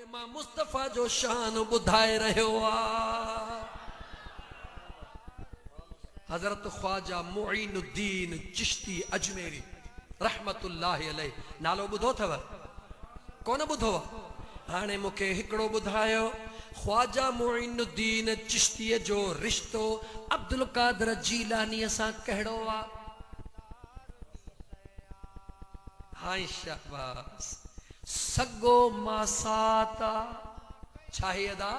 मां मुस्तफ़ा जो शान बुधाए रहियो आ। हज़रत ख्वाजा मुईनुद्दीन चिश्ती अजमेरी रहमतुल्लाहि अलैह नालो ॿुधो अथव? कोन ॿुधो? हाणे मूंखे हिकिड़ो ॿुधायो, ख्वाजा मुईनुद्दीन चिश्तीअ जो रिश्तो अब्दुल कादर जीलानीअ सां कहिड़ो आहे? हाय शाबाश, सगो मासाता। छा है अदा?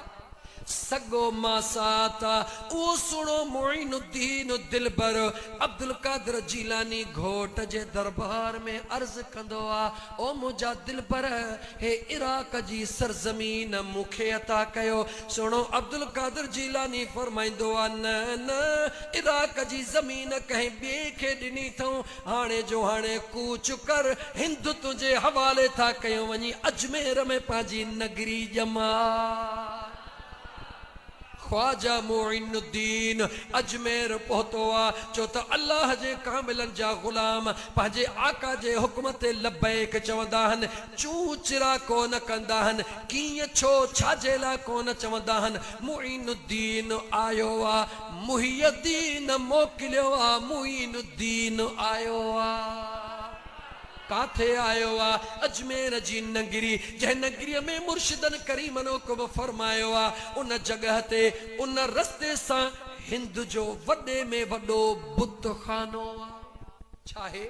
सगो मासाता। ओ सुनो मुईनुद्दीन दिलबर अब्दुल कादर जीलानी घोट जे दरबार में अर्ज कंदो आ, ओ मुझा दिलबर हे इराक जी सरजमीन मुखे अता कयो। सुनो अब्दुल कादर जीलानी फरमाइंदो आ, न न इराक जी जमीन कहीं बे के दिनी थऊं, हाणे जो हाणे कूच कर हिंद तुझे हवाले था कयो वनी अजमेर में पाजी नगरी जमा। ख्वाजा मुईनुद्दीन अजमेर पहुतो आ, चो त अल्लाह जे कामिलन जा गुलाम पंहिंजे आका जे हुक्म ते लब्बैक चवंदा हन, चूं चिरा कोन कंदा हन, कीअं छो छाजे लाइ कोन चवंदा हन। मुईनुद्दीन आयो आ, मुहियद्दीन मोकिलियो आ, मुईनुद्दीन आयो आ। काथे आयो आ? अजमेर जी नगरी, जंहिं नगरीअ में मुर्शिदन करीमन हुकुम फरमायो आ, उन जगह ते उन रस्ते सां हिंद जो वॾे में वॾो बुत खानो आ। छा है?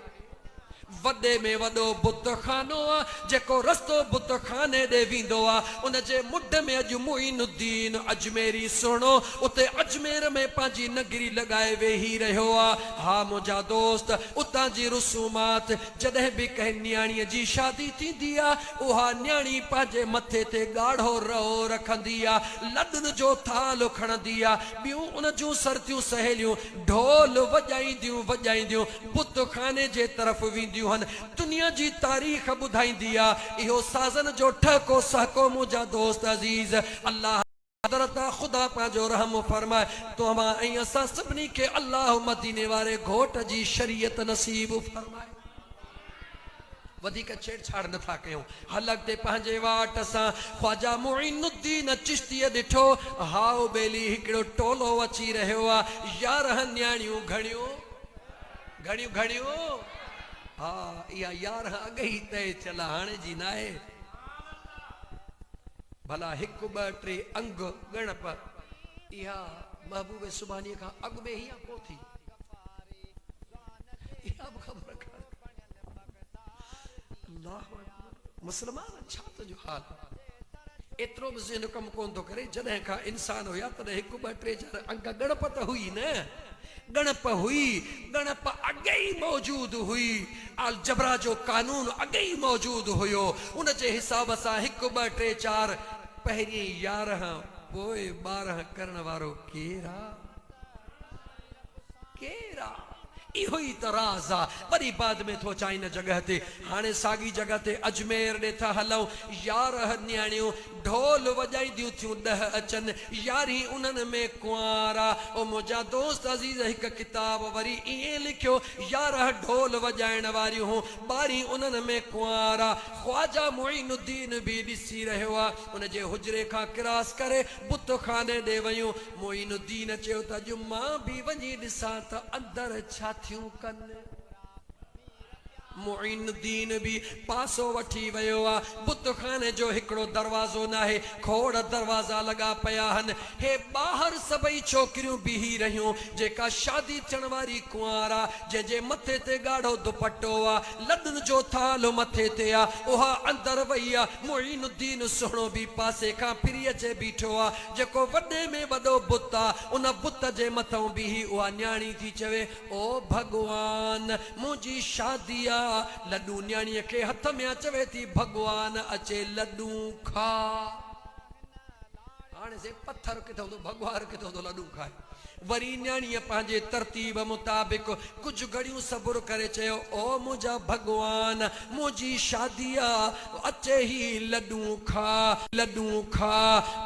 वॾे में वॾो बुत खानो आ, जेको रस्तो बुत खाने ॾे वेंदो आ, उन जे मुड में अॼु मुईनुद्दीन अजमेरी सुहिणो उते अजमेर में पंहिंजी नगरी लॻाए वेही रहियो आ। हा मुंहिंजा दोस्त, उतां जी रसूमात जॾहिं बि कंहिं न्याणीअ जी शादी थींदी आ, उहा न्याणी पंहिंजे मथे ते ॻाढ़ो रओ रखंदी आ, लॾनि जो थाल खणंदी आ, ॿियूं उन जूं सरतियूं सहेलियूं ढोल वॼाईंदियूं वॼाईंदियूं बुत खाने जे तरफ़ वेंदियूं। दुनिया जी तारीख़ ॿुधाईंदी आहे, इहो साज़न जो ठको सहको मुंहिंजा दोस्त अज़ीज़। अल्लाह हज़रत खुदा पंहिंजो रहम फरमाए तव्हां ऐं असां सभिनी खे अल्लाह मदीने वारे घोट जी शरीयत नसीब फरमाए। वधीक छेड़छाड़ नथा कयूं, हलक ते पंहिंजे वाट सां ख्वाजा मुईनुद्दीन चिश्तीअ ॾिठो, हाउ बेली हिकिड़ो टोलो अची रहियो आहे, 11 न्याणियूं घणियूं घणियूं घणियूं। हा इहा 11 अॻ ई तय थियल हाणे जी न आहे। भला 1 2 3 अंग गणप इहा महबूब सुभानी खां अॻ में ही को थी, इहा बि ख़बर अल्लाह मुस्लमान छा तुंहिंजो हाल। एतिरो बि ज़हन कमु कोन थो करे, जॾहिं खां इंसान हुया तॾहिं 1 2 3 4 अंग गणप त हुई न, गणप हुई, गणप अॻे ई मौजूद हुई, अलजबरा जो कानून अॻे ई मौजूद हुयो, उन जे हिसाब सां 1 2 3 4 पहिरीं 11 पोइ 12 करण वारो केरा केरा? इहो ई त राज़ आ। वरी बाद में थो चाहे इन जगह ते, हाणे साॻी जगह ते अजमेर ॾे था हलूं, 11 न्याणियूं ढोल वॼाईंदियूं थियूं 10 अचनि, 11 उन्हनि में कुंवारा। ओ मुंहिंजा दोस्त अज़ीज़, हिकु किताब वरी ईअं लिखियो, 11 ढोल वॼाइण वारियूं हूं, 12 उन्हनि में कुंवारा। ख्वाजा मुईनुद्दीन बि ॾिसी रहियो आहे, उन जे हुजरे खां क्रॉस करे बुत खाने ॾे वयूं। मुईनुद्दीन चयो त अॼु मां बि वञी ॾिसां त अंदरि छा थियूं कनि। मुईनुद्दीन भी पासो वठी वियो आहे। बुत खाने जो हिकिड़ो दरवाज़ो न आहे, खोड़ दरवाज़ा लॻा पिया आहिनि। हे ॿाहिरि सभई छोकिरियूं बीही रहियूं, जेका शादी थियण वारी कुंवार आहे, जंहिंजे मथे ते ॻाढ़ो दुपट्टो आहे, लॾनि जो थाल मथे ते आहे, उहा अंदरि वई आहे। मुईनुद्दीन सुहिणो बि पासे खां फिरी अचे बीठो आहे, जेको वॾे में वॾो बुत आहे, उन बुत जे मथां बीही उहा न्याणी थी चवे, ओ भॻवान मुंहिंजी शादी आहे। लड्डू न्याणीअ खे हथ में चवे थी, भगवान अचे लड्डू खा। हाणे से पत्थर किथों तो भगवान किथों तो लड्डू खाए वरी न्याणीअ पंहिंजे तरतीब मुताबिक़ कुझु घड़ियूं सबुर करे चयो ओ मुंहिंजा भगवान मुंहिंजी शादी आहे अचे ही लड्डू खा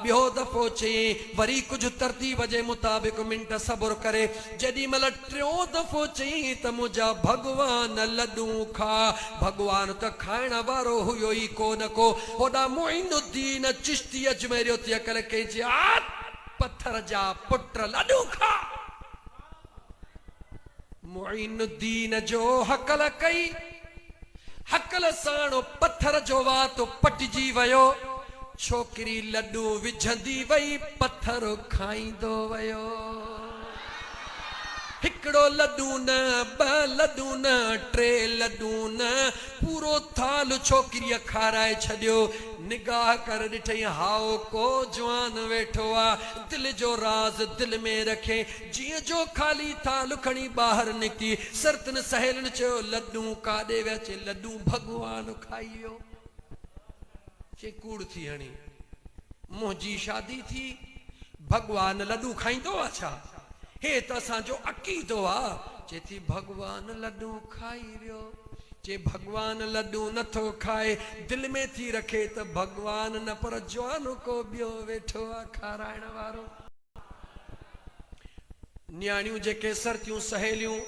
ॿियो दफ़ो चई वरी कुझु तरतीब जे मुताबिक़ मिंट सबुर करे जेॾी महिल टियों दफ़ो चई त मुंहिंजा भगवान लड्डू खा भगवान त खाइण वारो हुयो ई कोन को होॾा मोइनुद्दीन चिश्ती अजमेरियो थी अकल कई पत्थर जा पुट लड्डू खा मोइनुद्दीन जो हकल कई हकल साणो पत्थर जो वातो पटिजी वयो छोकरी लड्डू विझंदी वई पत्थर खाईंदो वयो हिकड़ो लड्डू न ब लड्डू न टे लड्डू न पूरो थाल छोकरीअ खाराए छॾियो निगाह कर ॾिठई हाओ को जवान वेठो आ दिल जो राज दिल में रखे जिए जो खाली थाल खणी ॿाहिरि निकिती सरतन सहेलनि चयो लड्डू काॾे विया चए लड्डू भगवान खाई वियो चे कूड़ थी हणी मुंहिंजी शादी थी भगवान लड्डू खाईंदो आहे छा हे त असांजो अक़ीदो आहे चए थी भगवान लड्डू खाई वियो चे भगवान लड्डू नथो खाए दिल में थी रखे त भगवान न पर जवान को ॿियो वेठो आहे खाराइण वारो न्याणियूं जेके सरतियूं सहेलियूं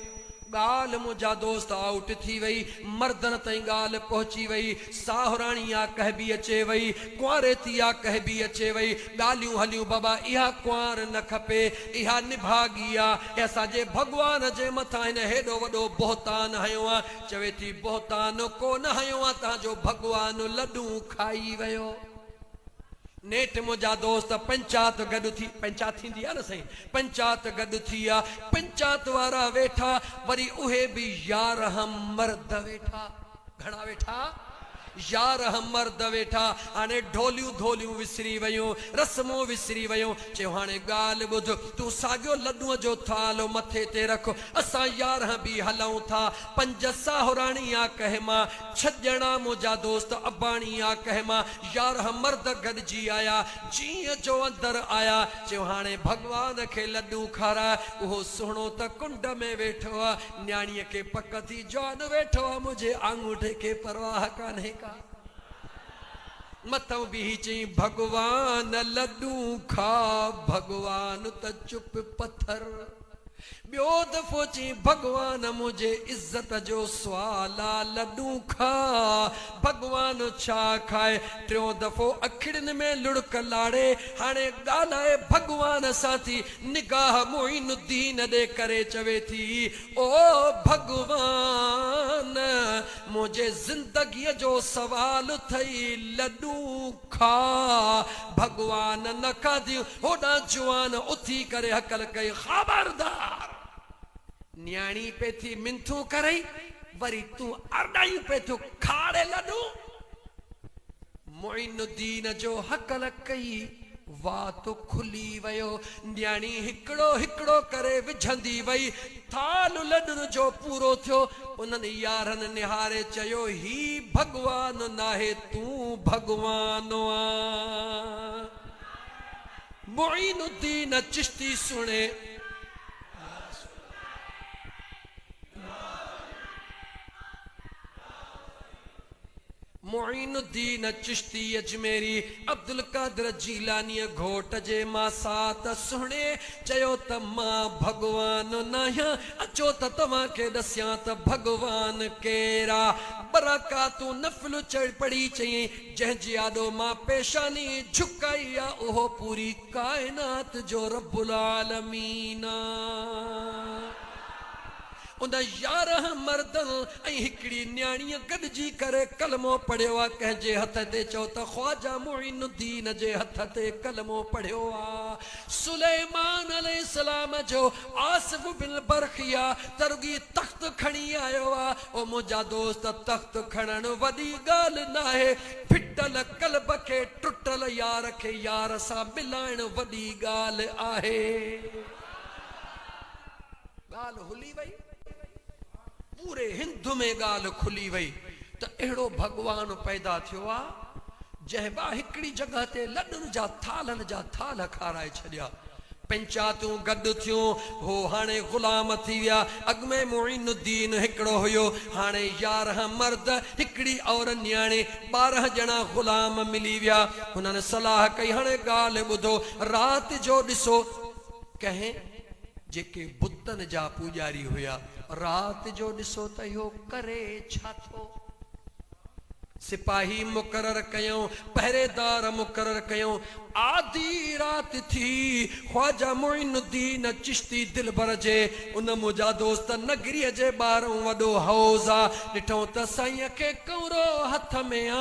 ॻाल्हि मुंहिंजा दोस्त आउट थी वई मर्दन ताईं ॻाल्हि पहुची वई साहुराणी आ कहबी अचे वई कुंवारे थी आ कहबी अचे वई ॻाल्हियूं हलियूं बाबा इहा कुंवार न खपे इहा निभागी आहे असांजे भगवान जे मथां हिन हेॾो वॾो बोहतान हयो आहे चवे थी बोहतान कोन हयो आहे तव्हांजो भगवान लड्डू खाई वियो नेठ मुंहिंजा दोस्त पंचायत गॾु थी पंचायत थींदी आहे न साईं पंचायत गॾु थी आहे पंचायत वारा वेठा वरी उहे बि 11 मर्द वेठा घणा वेठा 11 मर्द वेठा हाणे ढोलियूं धोलियूं विसरी वयूं रस्मूं विसरी वयूं चयो हाणे ॻाल्हि ॿुध तूं साॻियो लड्डूअ जो थाल मथे ते रख असां 11 बि हलूं था 5 साहुराणी आ कहमा 6 ॼणा मुंहिंजा दोस्त अबाणी आ कहमा 11 मर्द गॾिजी आया जीअं जो अंदरि आया चयो हाणे भगवान खे लड्डू खाराए उहो सुहिणो त कुंड में वेठो आहे न्याणीअ खे पक थी जवान वेठो आहे मुंहिंजे आंगूठे खे परवाह कान्हे मथों भी चई भगवान लड्डू खा भगवान त चुप पत्थर ॿियो दफ़ो चई भगवान मुझे इज्जत जो सवाल आहे लड्डू खा भगवान छा खाए टियों दफ़ो अखिड़ियुनि में लुड़क लाड़े हाणे ॻाल्हाए भगवान सां थी निगाह मोइनुद्दीन ॾे करे चवे थी ओ भगवान मुझे ज़िंदगीअ जो सवाल थई लड्डू खा भगवान न खाधियूं होॾां जवान उथी करे हकल कई ख़बरदार न्याणी पे थी मिंथू करे वरी तू अरडाई पे थो खाड़े लड्डू मोइनुद्दीन जो हकल कई वात खुली वयो न्याणी हिकड़ो हिकड़ो करे विझंदी वई थाल लड्डू जो पूरो थियो उन्हनि यारनि निहारे चयो ही भगवान नाहे तू भगवान आ मोइनुद्दीन चिश्ती सुने मोइनुद्दीन चिश्ती अजमेरी अब्दुल कादिर जीलानी घोट जे मासात सुणे चयो त मां भगवान नाहियां अचो त तव्हां खे ॾसियां त भगवान केरा बरकातूं नफ़िल चढ़ पड़ी चई जंहिंजी आॾो मां पेशानी झुकाई आहे उहो पूरी काइनात जो रब्बुल आलमीन उन 11 मर्दनि ऐं हिकिड़ी न्याणीअ गॾिजी करे कलमो पढ़ियो आहे कंहिंजे हथ ते चओ त ख्वाजा मोइनुद्दीन जे हथ ते कलमो पढ़ियो आहे सुलेमान अलैहिस्सलाम जो आसिफ बिन बरखिया तरगी तख्त खणी आयो आहे ओ मुंहिंजा दोस्त तख्त खणण वॾी ॻाल्हि न आहे फिटल कल्ब खे टुटल यार खे यार सां मिलाइण वॾी ॻाल्हि आहे ॻाल्हि हुली वई पूरे हिंद में ॻाल्हि खुली वई त अहिड़ो भगवान पैदा थियो आहे जंहिं हिकिड़ी जगह ते लॾनि जा थालनि जा थाल खाराए छॾिया पंचायतूं गॾु थियूं हो हाणे ग़ुलाम थी विया अॻु में मुइनुद्दीन हिकिड़ो हुयो हाणे 11 मर्द हिकिड़ी औरत न्याणे 12 ॼणा ग़ुलाम मिली विया हुननि सलाह कई हाणे ॻाल्हि ॿुधो राति जो ॾिसो कंहिं जेके बुतनि जा पूॼारी हुया राति जो ॾिसो त इहो करे छा थो सिपाही मुक़रर कयूं पहरेदार मुक़रर कयूं आधी रात थी ख्वाजा मुइनुद्दीन चिश्ती दिलबर जे उन मुंहिंजा दोस्त नगरीअ जे ॿाहिरों वॾो हौज़ आहे ॾिठो त साईं खे कौरो हथ में आ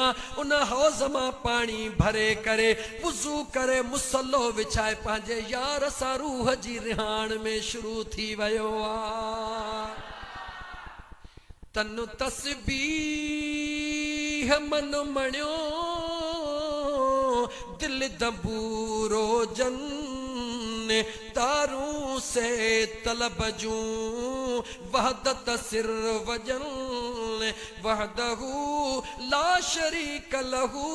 उन हौज़ मां पाणी भरे करे वुज़ू करे मुसलो विछाए पंहिंजे यार सां रूह जी रिहाण में शुरू थी वियो आहे तनु तस्बीह मन मणियो दिल दबूरो जन तारू से तलब जूं वहदत सिर वजन वहदहू ला शरीक लहू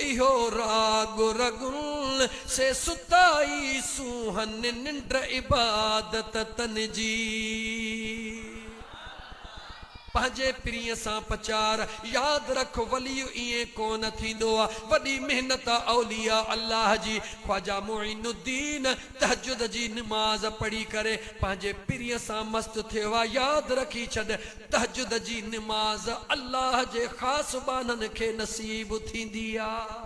इहो राग रगुल से सुताई सुहन निंड इबादत तन जी पंहिंजे पीरीअ सां पचार यादि रख वली इएं कोन थींदो आहे वॾी महिनत औलिया अल्लाह जी ख्वाजा मुइनुद्दीन तहजुद जी नमाज़ पढ़ी करे पंहिंजे पीरीअ सां मस्त थियो आहे यादि रखी छॾ तहजुद जी नमाज़ अल्लाह जे ख़ासि बाननि खे नसीब थींदी आहे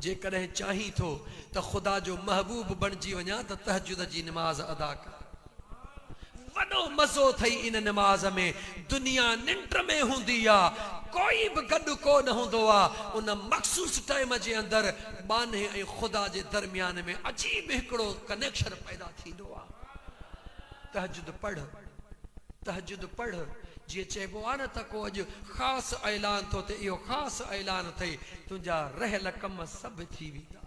जेकॾहिं चाहीं थो त ख़ुदा जो महबूब बणिजी वञा त तहजुद जी नमाज़ अदा कर वॾो मज़ो अथई इन नमाज़ में दुनिया निंड में हूंदी आहे कोई बि गॾु कोन हूंदो आहे उन मख़सूस टाइम जे अंदरि बाने ऐं ख़ुदा जे दरमियान में अजीब हिकिड़ो कनेक्शन पैदा थींदो आहे तहजुद पढ़ जीअं चइबो आहे न त को अॼु ख़ासि ऐलान थो थिए इहो ख़ासि ऐलान अथई तुंहिंजा रहियल कम सभु थी वेंदा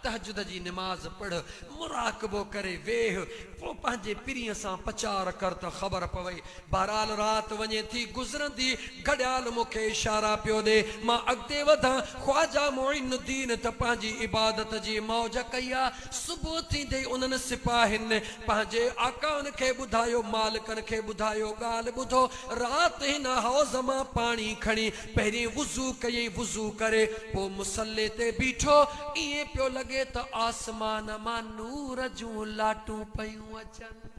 तहजुद जी नमाज़ पढ़ मुराक़बो करे वेह पोइ पंहिंजे पीरीअ सां पचार कर त ख़बर पवे बहरहाल राति वञे थी गुज़रंदी घड़ियाल मूंखे इशारा पियो ॾे मां अॻिते वधां ख्वाजा मुइनुद्दीन त पंहिंजी इबादत जी मौज कई आहे सुबुह थींदे उन्हनि सिपाहियुनि पंहिंजे आकाउनि खे ॿुधायो मालिकनि खे ॿुधायो ॻाल्हि ॿुधो राति हिन हौज़ मां पाणी खणी पहिरीं वुज़ू कयईं वुज़ू करे पोइ मुसले ते बीठो ईअं पियो लॻे त आसमान मां नूर जूं लाटूं पयूं अचनि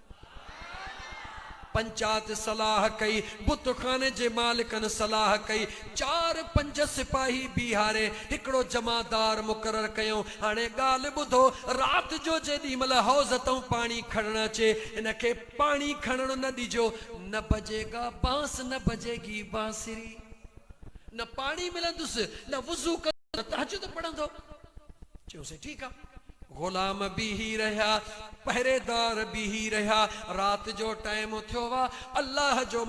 पंचायत सलाह कई बुतखाने जे मालिकनि सलाह कई 4-5 सिपाही बिहारे हिकिड़ो जमादार मुक़रर कयूं हाणे ॻाल्हि ॿुधो राति जो जेॾी महिल हौज़ तां पाणी खणणु अचे हिनखे पाणी खणणु न ॾिजो न बजेगा बांस न बजेगी बांसुरी न पाणी मिलंदुसि न वुज़ू कंदो न तहजुद पढ़ंदो चयोसीं ठीकु आहे ग़ुलाम बीही रहिया पहरेदार बीही रहिया राति जो टाइम थियो आहे अल्लाह जो